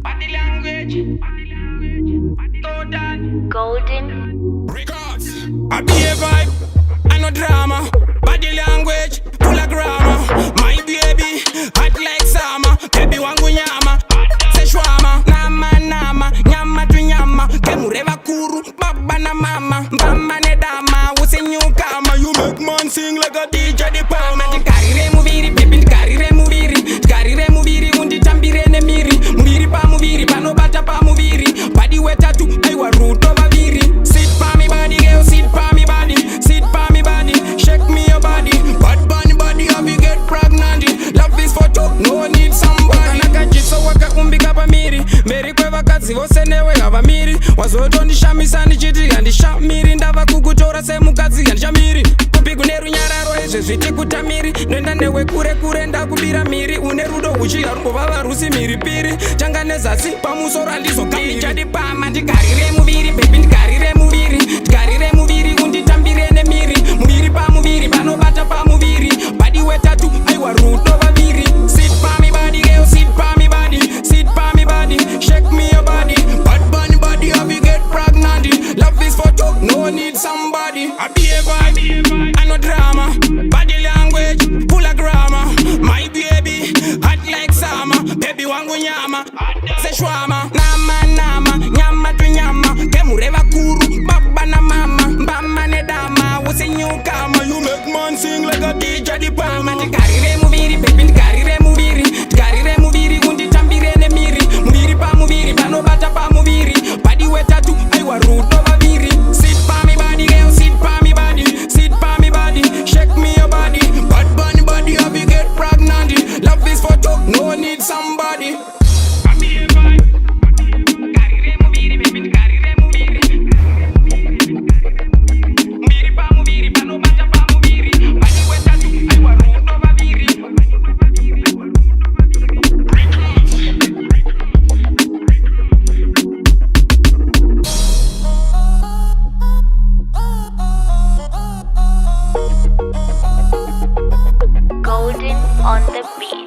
Body language. Golden Records. I be a vibe, I no drama. Body language, full of grammar. My baby, hot like summer. Baby wangu nyama, se shwama. Nama, nyama tu nyama. Kemureva kuru, baba na mama. Mbamba ne dama, use nyukama. You make man sing like a DJ di Palma. Tikarire muviri, baby tikarire muviri. Tikarire muviri, undi tambire ne miri. Muviri pa muviri, pano bata pa muviri. Body weta tu, aiwa root over viri. Sit pa me body, girl, sit pa me body. Sit pa me body, shake me your body. Bad bunny body, have you get pregnant. Love is for two, no need somebody. Nakajiso wakakumbika pa miri. Meri kwe vakazi vose newe hava miri. Wazoto ndishamisa ndichiti andishamiri. Ndava kukutora se mukazi andishamiri. Kupigu neru nyararo ezve zviti kutamiri. Noenda newe kure kure ndakubira miri. Une rudo uchi yarungo vava rusi miri piri. Changa nezasi pamusoro andizo kamiri. Ndichadi pama ndikarire muviri. Baby ndikarire muviri. Ndikarire muviri unditambire ne miri. Muviri pa muviri panobata pa muviri. Badi wetatu aiwa rudo vaviri. Sit pa me body girl, sit pa me body. Sit pa me body, shake me your body. Bad bunny body have you get pregnant. Love is for two, no need somebody. I be a vibe, I no drama. Body language, full of grammar. My baby, hot like summer. Baby wangu nyama, se shwama. Nama, nyama tu nyama. Kemureva kuru, baba na mama. Mbamba ne dama, use nyukama. You make man sing like a DJ di Palma. Tikarire muviri, baby tikarire muviri. Tikarire muviri, unditambire ne miri. Muviri pa muviri, panobata pa muviri. Body wetatu, aiwa rudo vaviri. Sit pa me body, girl, sit pa me body. Sit pa me body, shake me your body. Bad bunny body, have you get pregnant. Love is for two, no need somebody. Golden on the beat.